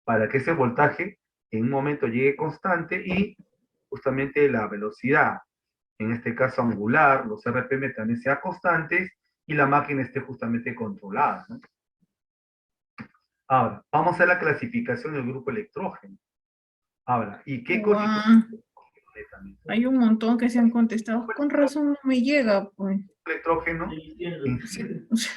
S1: para que ese voltaje en un momento llegue constante y justamente la velocidad, en este caso angular, los RPM también sean constantes y la máquina esté justamente controlada, ¿no? Ahora, vamos a la clasificación del grupo electrógeno. Ahora, ¿y qué
S2: Guau,
S1: constituye
S2: hay un montón que se han contestado. Con razón no me llega, pues.
S1: electrógeno?
S2: Sí, o sea,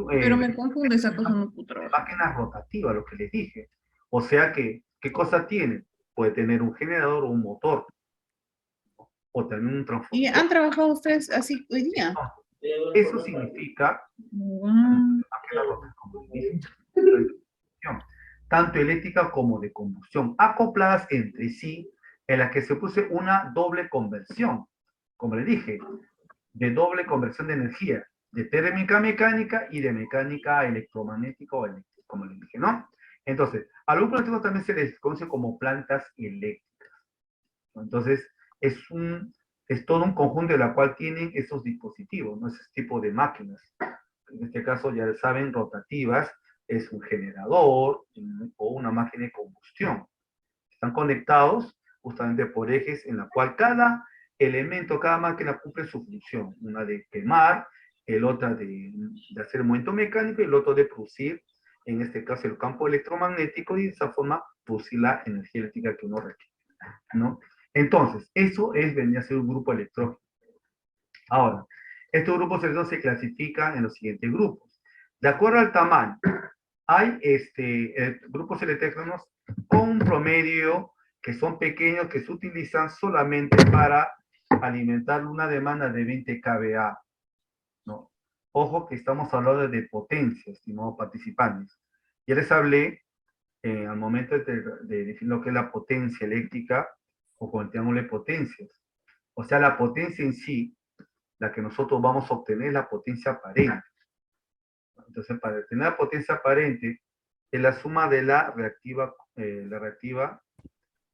S2: pero me confunde esa cosa, no puedo trabajar.
S1: Máquinas rotativas, lo que les dije. O sea que, ¿qué cosa tiene? Puede tener un generador o un motor, o también un
S2: ¿Y
S1: transformador.
S2: han trabajado ustedes así hoy día?
S1: Eso significa
S2: Guau.
S1: máquina rotativa, como les dije, tanto eléctrica como de combustión, acopladas entre sí, en las que se puso una doble conversión, como les dije, de doble conversión de energía, de térmica mecánica y de mecánica electromagnética o eléctrica, como les dije, ¿no? Entonces, a los eléctricos también se les conoce como plantas eléctricas, ¿no? Entonces, es todo un conjunto de la cual tienen esos dispositivos, ¿no? Ese tipo de máquinas. En este caso, ya saben, rotativas, es un generador o una máquina de combustión. Están conectados justamente por ejes en la cual cada elemento, cada máquina cumple su función. Una de quemar, el otra de hacer el movimiento mecánico y el otro de producir, en este caso, el campo electromagnético y de esa forma producir la energía eléctrica que uno requiere, ¿no? Entonces, eso es venir a ser un grupo electrógeno. Ahora, estos grupos electrógenos se clasifican en los siguientes grupos. De acuerdo al tamaño, hay grupos electrógenos con un promedio que son pequeños, que se utilizan solamente para alimentar una demanda de 20 kVA, ¿no? Ojo que estamos hablando de potencia, estimados participantes. Ya les hablé al momento de definir lo que es la potencia eléctrica o con el triángulo de potencias. O sea, la potencia en sí, la que nosotros vamos a obtener es la potencia aparente. Entonces, para tener la potencia aparente, es la suma de la reactiva,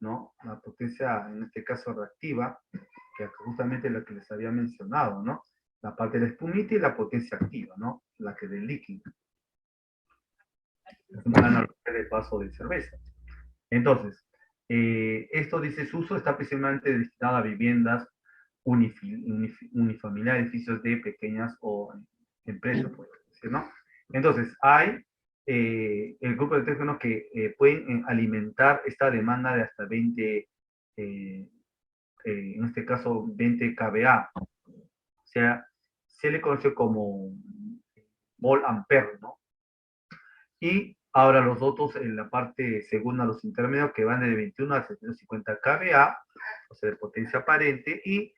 S1: ¿no? La potencia, en este caso, reactiva, que justamente es la que les había mencionado, ¿no? La parte de la espumita y la potencia activa, ¿no? La que del líquido. Es una analogía del vaso de cerveza. Entonces, esto dice su uso está principalmente destinado a viviendas unifamiliares, edificios de pequeñas o empresas, puede decir, ¿no? Entonces, hay el grupo de teléfonos que pueden alimentar esta demanda de hasta 20, en este caso 20 kVA. O sea, se le conoce como volt ampere, ¿no? Y ahora los otros en la parte segunda, los intermedios, que van de 21 a 750 kVA, o sea, de potencia aparente, y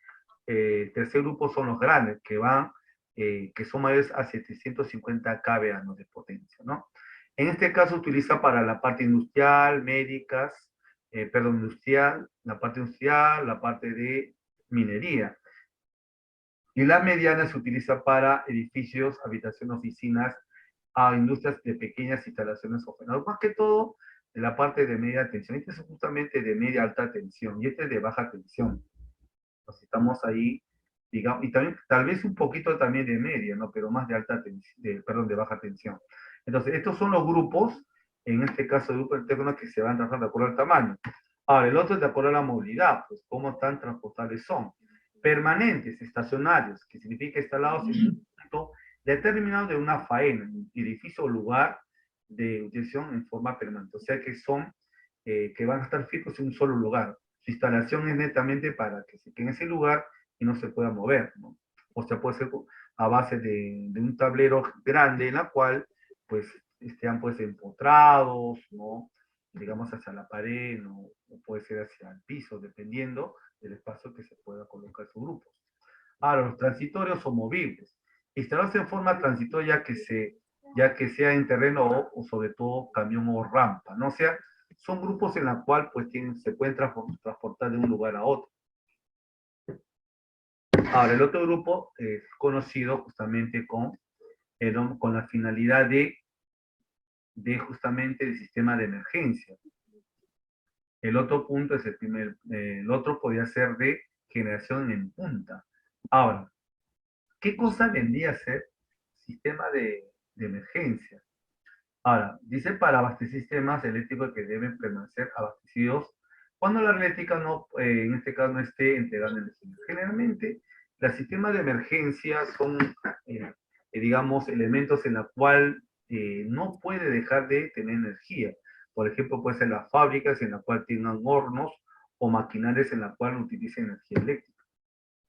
S1: el tercer grupo son los grandes, que son mayores a 750 kVA, ¿no? De potencia, ¿no? En este caso utiliza para la parte industrial, médicas, industrial, la parte de minería. Y la mediana se utiliza para edificios, habitaciones, oficinas, a industrias de pequeñas instalaciones o fenómenos. Más que todo, en la parte de media tensión. Este es justamente de media alta tensión y este es de baja tensión. Entonces estamos ahí, digamos, y también tal vez un poquito también de media, ¿no? Pero más de alta tensión, perdón, de baja tensión. Entonces, estos son los grupos, en este caso, de grupos electrógenos que se van trabajando de acuerdo al tamaño. Ahora, el otro es de acuerdo a la movilidad, pues cómo tan transportables son. Permanentes, estacionarios, que significa instalados en un punto determinado de una faena, edificio o lugar de utilización en forma permanente. O sea que son, que van a estar fijos en un solo lugar. Su instalación es netamente para que se quede en ese lugar y no se pueda mover, ¿no? O sea, puede ser a base de un tablero grande en la cual pues estén pues empotrados, ¿no? Digamos hacia la pared, ¿no? O puede ser hacia el piso, dependiendo del espacio que se pueda colocar sus grupos. Ahora, los transitorios son movibles. Instalarse en forma transitoria ya que sea en terreno o sobre todo camión o rampa, ¿no? O sea, son grupos en la cual pues se pueden transportar de un lugar a otro. Ahora, el otro grupo es conocido justamente con la finalidad de justamente el sistema de emergencia. El otro punto es el otro podría ser de generación en punta. Ahora, ¿qué cosa vendría a ser sistema de emergencia? Ahora, dice para abastecer sistemas eléctricos que deben permanecer abastecidos cuando la eléctrica no, en este caso no esté entregando energía. Generalmente, los sistemas de emergencia son, digamos, elementos en los cuales no puede dejar de tener energía. Por ejemplo, puede ser las fábricas en las cuales tengan hornos o maquinarias en las cuales utilicen energía eléctrica,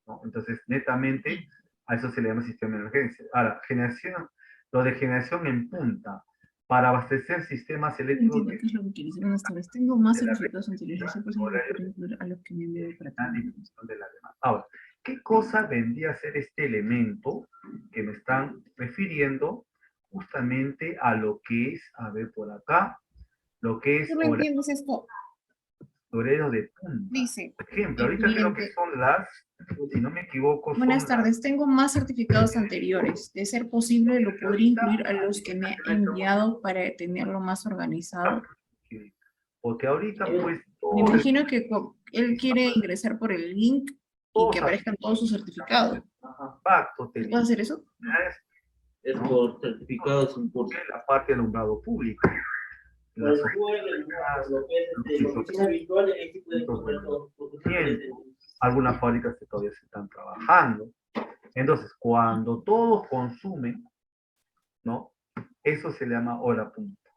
S1: ¿no? Entonces, netamente, a eso se le llama sistema de emergencia. Ahora, lo de generación en punta, para abastecer sistemas eléctricos
S2: Entiendo qué es lo que quieres. Buenas tardes. Tengo más
S1: de la
S2: certificados anteriores. Esa persona lo puede incluir a los que me envió para
S1: la
S2: terminar.
S1: difusión de la demanda. Ahora, ¿qué cosa vendría a ser este elemento que me están refiriendo justamente a lo que es, a ver por acá, lo que es
S2: ¿Tú lo entiendes esto?
S1: horario de punta?
S2: Dice
S1: Por ejemplo,
S2: el
S1: ahorita creo que
S2: cliente.
S1: son si no me equivoco,
S2: Buenas
S1: son las...
S2: tardes. Tengo más certificados anteriores. De ser posible, lo podría incluir a los que me ha enviado para tenerlo más organizado.
S1: Porque ahorita pues
S2: Me
S1: todo
S2: imagino que él quiere ingresar por el link y que
S1: todo
S2: aparezcan todos sus certificados.
S1: pacto,
S2: ¿Se puede hacer eso?
S3: Es
S1: ¿no?
S3: por certificados, un curso.
S1: La parte del alumbrado público.
S3: Pues,
S1: Las
S3: lo que es la oficina virtual, ahí sí pueden encontrar todos los cursos.
S1: algunas fábricas que todavía se están trabajando. Entonces, cuando todos consumen, ¿no? Eso se le llama hora punta.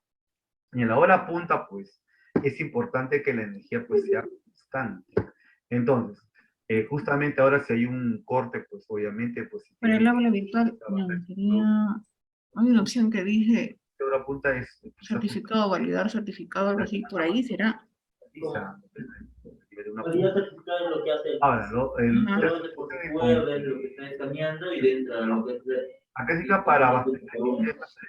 S1: Y en la hora punta, pues, es importante que la energía pues sea constante. Entonces, justamente ahora si hay un corte, pues obviamente, pues si
S2: Para el
S1: tienen
S2: aula virtual, no, sería... Hay una opción que dice
S1: que hora punta es quizás un
S2: certificado, validar certificado, algo así, por ahí será.
S1: de una
S3: Validar
S1: punta.
S3: certificado es lo que hace el
S1: Ahora,
S2: Ajá.
S3: por su QR, es lo que está escaneando y dentro de lo que es
S1: acá sí que para abastecer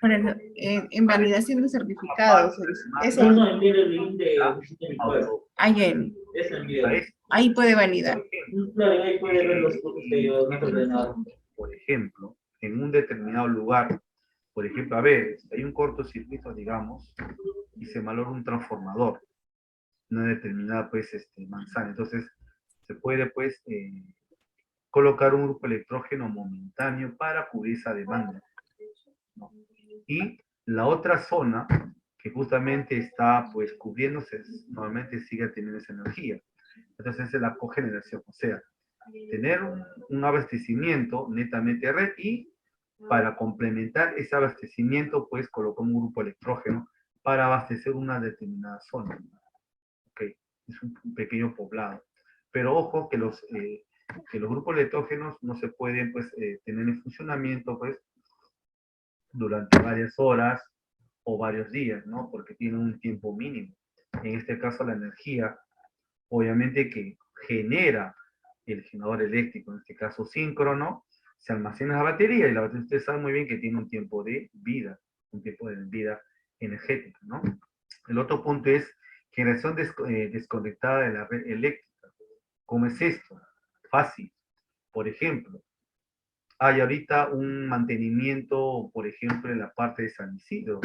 S2: Para en validación de certificados, es
S3: no,
S2: el,
S3: no, envíe el link de visita virtual.
S1: auto.
S2: ahí, él,
S3: Es envío.
S2: ahí puede validar.
S3: Claro, ahí puede ver los cursos que yo no he ordenado.
S1: Por ejemplo, en un determinado lugar, por ejemplo, a ver, hay un cortocircuito, digamos, y se malora un transformador, una determinada, pues, manzana. Entonces, se puede, pues, colocar un grupo electrógeno momentáneo para cubrir esa demanda, ¿no? Y la otra zona, que justamente está, pues, cubriéndose, normalmente sigue teniendo esa energía. Entonces, es la cogeneración, o sea, tener un abastecimiento netamente de red y para complementar ese abastecimiento, pues colocamos un grupo electrógeno para abastecer una determinada zona. Okay. Es un pequeño poblado. Pero ojo que los grupos electrógenos no se pueden pues, tener en funcionamiento pues, durante varias horas o varios días, ¿no? Porque tienen un tiempo mínimo. En este caso, la energía, obviamente que genera el generador eléctrico, en este caso síncrono, se almacena en la batería y la batería usted sabe muy bien que tiene un tiempo de vida, un tiempo de vida energética, ¿no? El otro punto es generación desconectada de la red eléctrica. ¿Cómo es esto? Fácil. Por ejemplo, hay ahorita un mantenimiento, por ejemplo, en la parte de San Isidro,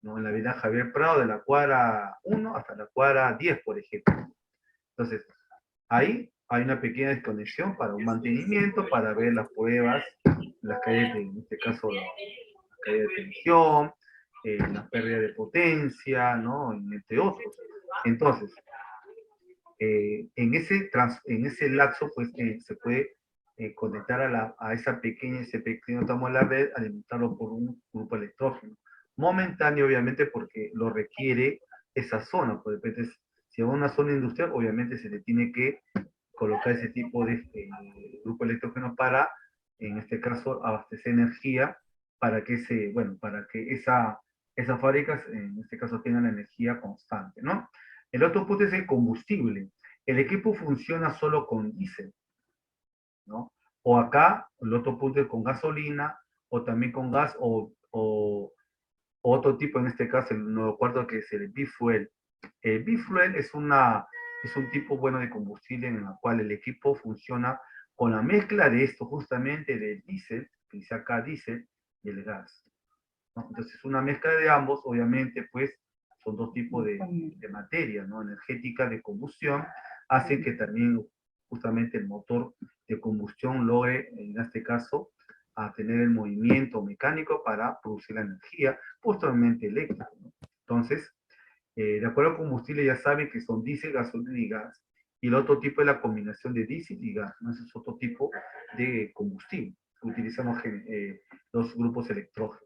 S1: ¿no? En la avenida Javier Prado, de la cuadra 1 hasta la cuadra 10, por ejemplo. Entonces, ahí hay una pequeña desconexión para un mantenimiento, para ver las pruebas, las calles en este caso, la caída de tensión, la pérdida de potencia, ¿no? Entre otros. Entonces, en ese lapso, pues, se puede conectar a ese pequeño tramo de la red, alimentarlo por un grupo electrógeno. Momentáneo, obviamente, porque lo requiere esa zona. Pues, si es una zona industrial, obviamente se le tiene que colocar ese tipo de grupo electrógeno para en este caso, abastecer energía para que esas fábricas, en este caso, tengan la energía constante, ¿no? El otro punto es el combustible. El equipo funciona solo con diésel, ¿no? O acá, el otro punto es con gasolina, o también con gas, o otro tipo, en este caso, el nuevo cuarto, que es el bifuel. El bifuel es un tipo bueno de combustible en el cual el equipo funciona con la mezcla de esto, justamente del diésel, que dice acá diésel, y el gas, ¿no? Entonces, una mezcla de ambos, obviamente, pues, son dos tipos de materia, ¿no? Energética de combustión, hace que también justamente el motor de combustión logre, en este caso, a tener el movimiento mecánico para producir la energía, posteriormente eléctrica, ¿no? Entonces, de acuerdo al combustible, ya saben que son diésel, gasolina y gas. Y el otro tipo es la combinación de diésel y gas, ¿no? Ese es otro tipo de combustible. Utilizamos los grupos electrógenos.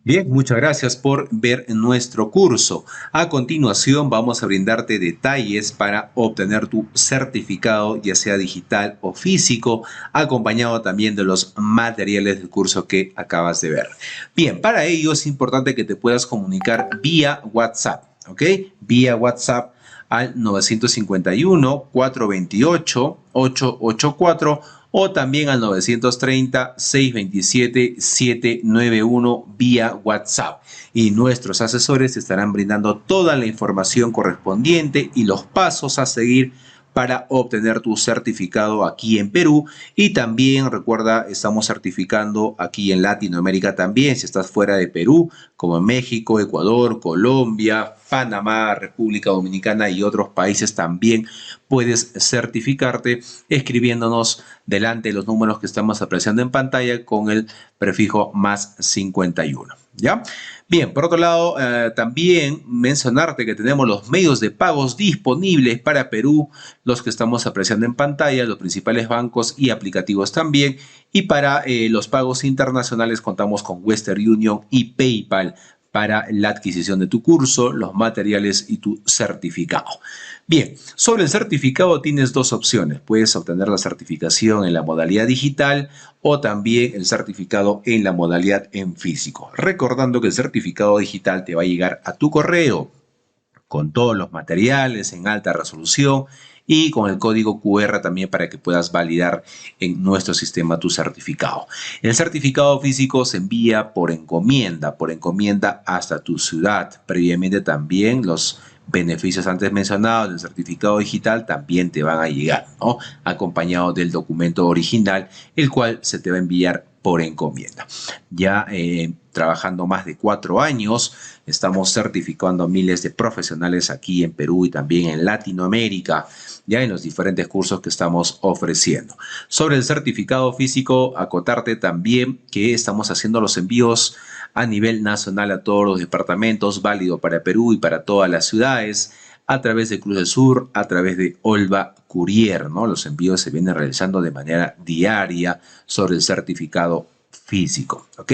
S4: Bien, muchas gracias por ver nuestro curso. A continuación vamos a brindarte detalles para obtener tu certificado, ya sea digital o físico, acompañado también de los materiales del curso que acabas de ver. Bien, para ello es importante que te puedas comunicar vía WhatsApp, ¿ok? Vía WhatsApp al 951-428-884 o también al 930-627-791 vía WhatsApp. Y nuestros asesores te estarán brindando toda la información correspondiente y los pasos a seguir para obtener tu certificado aquí en Perú. Y también recuerda, estamos certificando aquí en Latinoamérica también, si estás fuera de Perú, como en México, Ecuador, Colombia, Panamá, República Dominicana y otros países también puedes certificarte escribiéndonos delante de los números que estamos apreciando en pantalla con el prefijo más 51. ¿Ya? Bien, por otro lado, también mencionarte que tenemos los medios de pagos disponibles para Perú, los que estamos apreciando en pantalla, los principales bancos y aplicativos también. Y para los pagos internacionales contamos con Western Union y PayPal para la adquisición de tu curso, los materiales y tu certificado. Bien, sobre el certificado tienes dos opciones. Puedes obtener la certificación en la modalidad digital o también el certificado en la modalidad en físico. Recordando que el certificado digital te va a llegar a tu correo con todos los materiales en alta resolución y con el código QR también para que puedas validar en nuestro sistema tu certificado. El certificado físico se envía por encomienda hasta tu ciudad. Previamente también los beneficios antes mencionados del certificado digital también te van a llegar, ¿no? Acompañado del documento original, el cual se te va a enviar por encomienda. Ya trabajando más de 4 años, estamos certificando a miles de profesionales aquí en Perú y también en Latinoamérica, ya en los diferentes cursos que estamos ofreciendo. Sobre el certificado físico, acotarte también que estamos haciendo los envíos a nivel nacional a todos los departamentos, válido para Perú y para todas las ciudades, a través de Cruz del Sur, a través de Olva Courier, ¿no? Los envíos se vienen realizando de manera diaria sobre el certificado físico, ¿ok?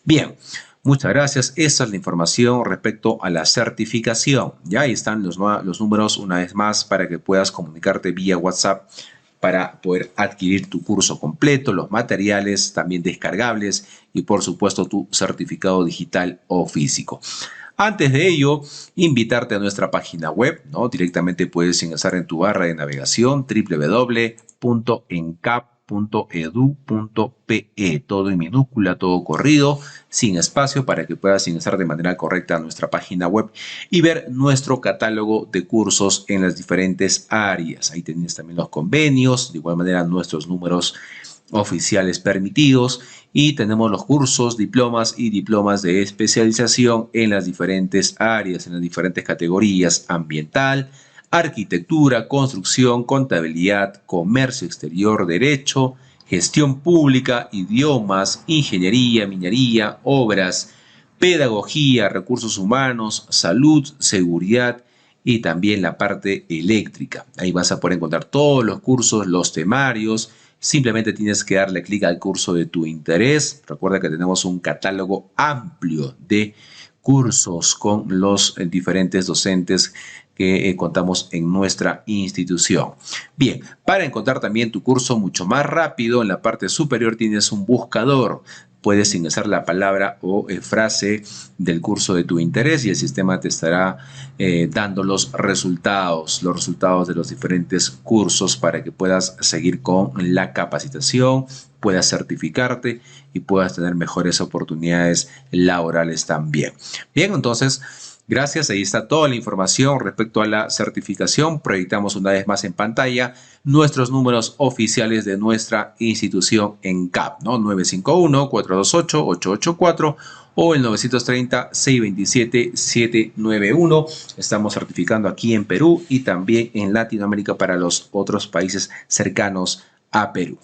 S4: Bien, muchas gracias. Esa es la información respecto a la certificación. Ya ahí están los números una vez más para que puedas comunicarte vía WhatsApp para poder adquirir tu curso completo, los materiales también descargables y por supuesto tu certificado digital o físico. Antes de ello, invitarte a nuestra página web, ¿no? Directamente puedes ingresar en tu barra de navegación www.encap.edu.pe, todo en minúscula, todo corrido, sin espacio, para que puedas ingresar de manera correcta a nuestra página web y ver nuestro catálogo de cursos en las diferentes áreas. Ahí tienes también los convenios, de igual manera nuestros números oficiales permitidos y tenemos los cursos, diplomas y diplomas de especialización en las diferentes áreas, en las diferentes categorías: ambiental, arquitectura, construcción, contabilidad, comercio exterior, derecho, gestión pública, idiomas, ingeniería, minería, obras, pedagogía, recursos humanos, salud, seguridad y también la parte eléctrica. Ahí vas a poder encontrar todos los cursos, los temarios. Simplemente tienes que darle clic al curso de tu interés. Recuerda que tenemos un catálogo amplio de cursos con los diferentes docentes que contamos en nuestra institución. Bien, para encontrar también tu curso mucho más rápido, en la parte superior tienes un buscador. Puedes ingresar la palabra o frase del curso de tu interés y el sistema te estará dando los resultados de los diferentes cursos para que puedas seguir con la capacitación, puedas certificarte y puedas tener mejores oportunidades laborales también. Bien, entonces, gracias, ahí está toda la información respecto a la certificación. Proyectamos una vez más en pantalla nuestros números oficiales de nuestra institución en CAP, ¿no? 951-428-884 o el 930-627-791. Estamos certificando aquí en Perú y también en Latinoamérica para los otros países cercanos a Perú.